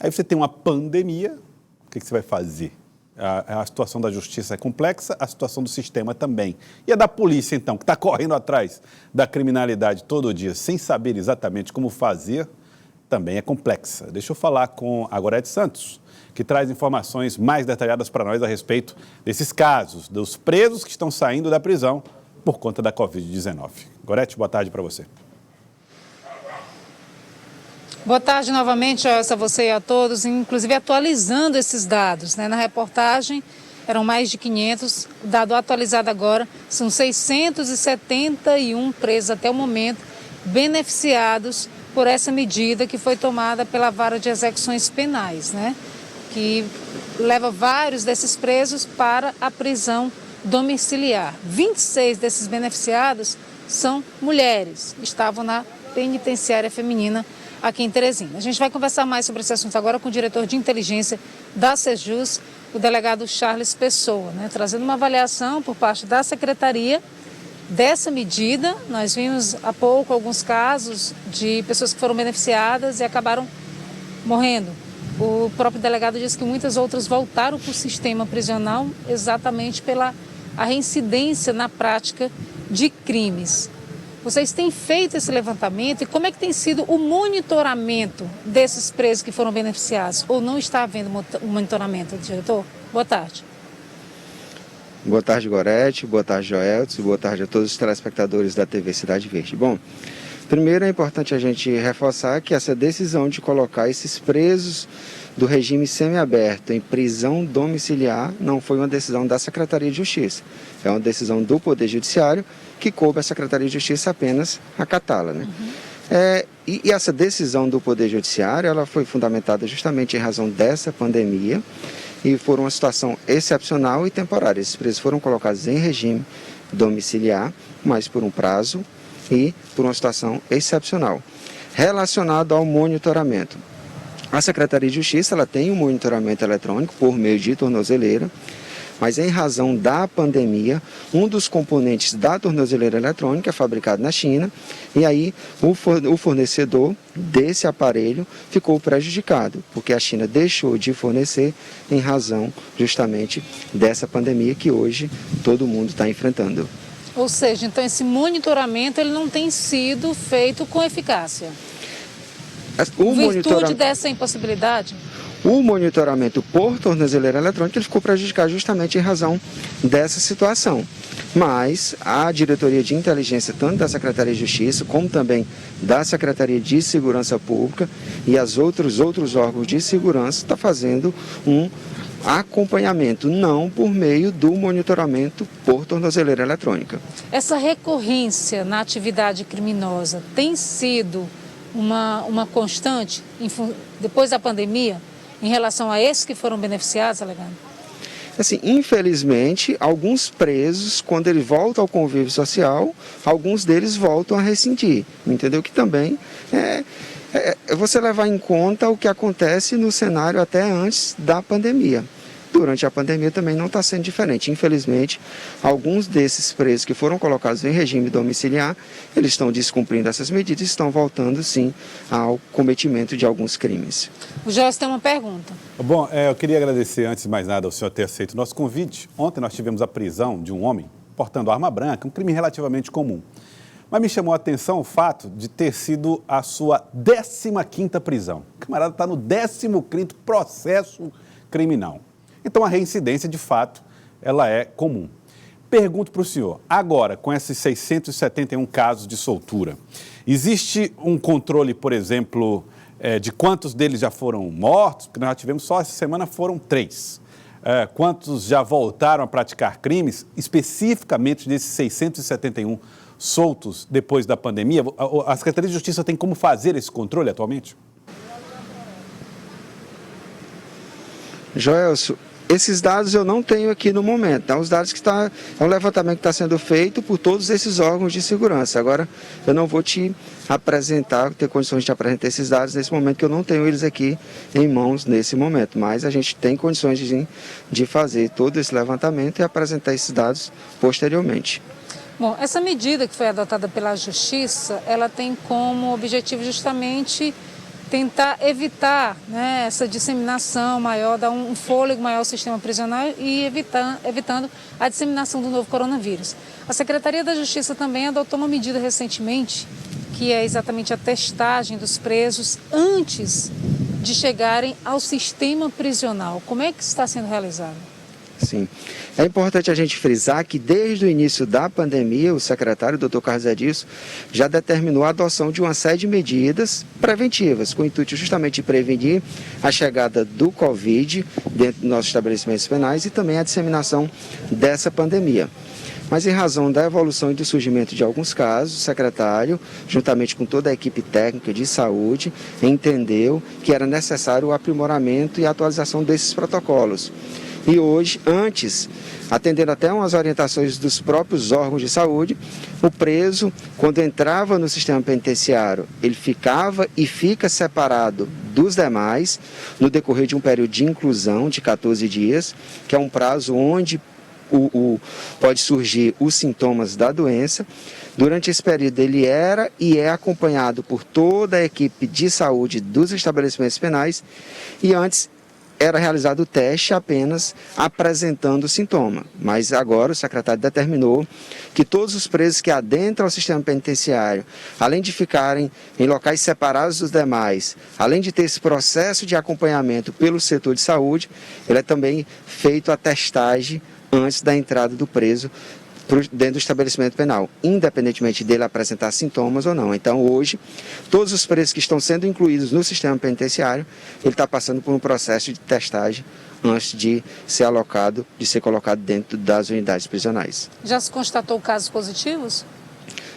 Aí você tem uma pandemia, o que você vai fazer? A situação da justiça é complexa, a situação do sistema também. E a da polícia, então, que está correndo atrás da criminalidade todo dia, sem saber exatamente como fazer, também é complexa. Deixa eu falar com a Gorete Santos, que traz informações mais detalhadas para nós a respeito desses casos, dos presos que estão saindo da prisão por conta da Covid-19. Gorete, boa tarde para você. Boa tarde novamente, a você e a todos, inclusive atualizando esses dados. Na reportagem eram mais de 500, o dado atualizado agora são 671 presos até o momento, beneficiados por essa medida que foi tomada pela Vara de Execuções Penais, que leva vários desses presos para a prisão domiciliar. 26 desses beneficiados são mulheres, estavam na penitenciária feminina aqui em Teresina. A gente vai conversar mais sobre esse assunto agora com o diretor de inteligência da Sejus, o delegado Charles Pessoa, trazendo uma avaliação por parte da secretaria dessa medida. Nós vimos há pouco alguns casos de pessoas que foram beneficiadas e acabaram morrendo. O próprio delegado disse que muitas outras voltaram para o sistema prisional exatamente pela reincidência na prática de crimes. Vocês têm feito esse levantamento e como é que tem sido o monitoramento desses presos que foram beneficiados? Ou não está havendo um monitoramento, diretor? Boa tarde. Boa tarde, Gorete. Boa tarde, Joelson. Boa tarde a todos os telespectadores da TV Cidade Verde. Bom, primeiro é importante a gente reforçar que essa decisão de colocar esses presos do regime semiaberto em prisão domiciliar não foi uma decisão da Secretaria de Justiça. É uma decisão do Poder Judiciário que coube à Secretaria de Justiça apenas acatá-la. E essa decisão do Poder Judiciário ela foi fundamentada justamente em razão dessa pandemia e por uma situação excepcional e temporária. Esses presos foram colocados em regime domiciliar, mas por um prazo e por uma situação excepcional. Relacionado ao monitoramento. A Secretaria de Justiça ela tem um monitoramento eletrônico por meio de tornozeleira, mas em razão da pandemia, um dos componentes da tornozeleira eletrônica é fabricado na China e aí o fornecedor desse aparelho ficou prejudicado, porque a China deixou de fornecer em razão justamente dessa pandemia que hoje todo mundo está enfrentando. Ou seja, então esse monitoramento ele não tem sido feito com eficácia. Em virtude dessa impossibilidade? O monitoramento por tornozeleira eletrônica ele ficou prejudicado justamente em razão dessa situação. Mas a diretoria de inteligência, tanto da Secretaria de Justiça, como também da Secretaria de Segurança Pública e os outros órgãos de segurança, está fazendo um acompanhamento, não por meio do monitoramento por tornozeleira eletrônica. Essa recorrência na atividade criminosa tem sido uma constante depois da pandemia em relação a esses que foram beneficiados, delegado? Assim, infelizmente, alguns presos, quando eles voltam ao convívio social, alguns deles voltam a rescindir, entendeu? Que também é você levar em conta o que acontece no cenário até antes da pandemia. Durante a pandemia também não está sendo diferente. Infelizmente, alguns desses presos que foram colocados em regime domiciliar, eles estão descumprindo essas medidas e estão voltando, sim, ao cometimento de alguns crimes. O Jorge tem uma pergunta. Bom, eu queria agradecer, antes de mais nada, ao senhor ter aceito o nosso convite. Ontem nós tivemos a prisão de um homem portando arma branca, um crime relativamente comum. Mas me chamou a atenção o fato de ter sido a sua 15ª prisão. O camarada está no 15º processo criminal. Então, a reincidência, de fato, ela é comum. Pergunto para o senhor, agora, com esses 671 casos de soltura, existe um controle, por exemplo, de quantos deles já foram mortos? Porque nós já tivemos só essa semana, foram 3. Quantos já voltaram a praticar crimes, especificamente desses 671 soltos depois da pandemia? A Secretaria de Justiça tem como fazer esse controle atualmente? Joelson, esses dados eu não tenho aqui no momento. Os dados é um levantamento que está sendo feito por todos esses órgãos de segurança. Agora, eu não vou te apresentar, ter condições de apresentar esses dados nesse momento, que eu não tenho eles aqui em mãos nesse momento. Mas a gente tem condições de fazer todo esse levantamento e apresentar esses dados posteriormente. Bom, essa medida que foi adotada pela Justiça, ela tem como objetivo justamente tentar evitar, né, essa disseminação maior, dar um fôlego maior ao sistema prisional e evitando a disseminação do novo coronavírus. A Secretaria da Justiça também adotou uma medida recentemente, que é exatamente a testagem dos presos antes de chegarem ao sistema prisional. Como é que está sendo realizado? Sim. É importante a gente frisar que desde o início da pandemia, o secretário, Dr. Carlos Edilson, já determinou a adoção de uma série de medidas preventivas, com o intuito justamente de prevenir a chegada do Covid dentro dos nossos estabelecimentos penais e também a disseminação dessa pandemia. Mas em razão da evolução e do surgimento de alguns casos, o secretário, juntamente com toda a equipe técnica de saúde, entendeu que era necessário o aprimoramento e a atualização desses protocolos. E hoje, antes, atendendo até umas orientações dos próprios órgãos de saúde, o preso, quando entrava no sistema penitenciário, ele ficava e fica separado dos demais no decorrer de um período de inclusão de 14 dias, que é um prazo onde pode surgir os sintomas da doença. Durante esse período ele era e é acompanhado por toda a equipe de saúde dos estabelecimentos penais e antes era realizado o teste apenas apresentando sintoma. Mas agora o secretário determinou que todos os presos que adentram ao sistema penitenciário, além de ficarem em locais separados dos demais, além de ter esse processo de acompanhamento pelo setor de saúde, ele é também feito a testagem antes da entrada do preso dentro do estabelecimento penal, independentemente dele apresentar sintomas ou não. Então, hoje, todos os presos que estão sendo incluídos no sistema penitenciário, ele está passando por um processo de testagem antes de ser colocado dentro das unidades prisionais. Já se constatou casos positivos?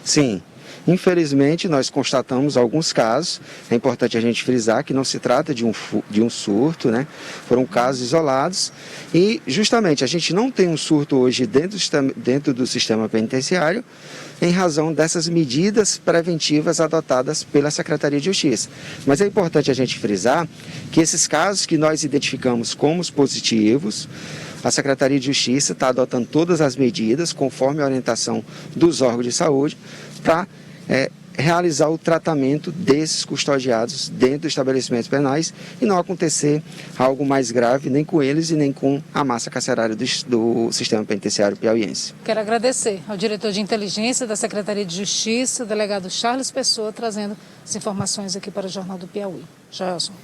Sim. Infelizmente, nós constatamos alguns casos. É importante a gente frisar que não se trata de um surto, né? Foram casos isolados e, justamente, a gente não tem um surto hoje dentro do sistema penitenciário em razão dessas medidas preventivas adotadas pela Secretaria de Justiça. Mas é importante a gente frisar que esses casos que nós identificamos como os positivos, a Secretaria de Justiça está adotando todas as medidas conforme a orientação dos órgãos de saúde para realizar o tratamento desses custodiados dentro dos estabelecimentos penais e não acontecer algo mais grave nem com eles e nem com a massa carcerária do sistema penitenciário piauiense. Quero agradecer ao diretor de inteligência da Secretaria de Justiça, o delegado Charles Pessoa, trazendo as informações aqui para o Jornal do Piauí. Gelson.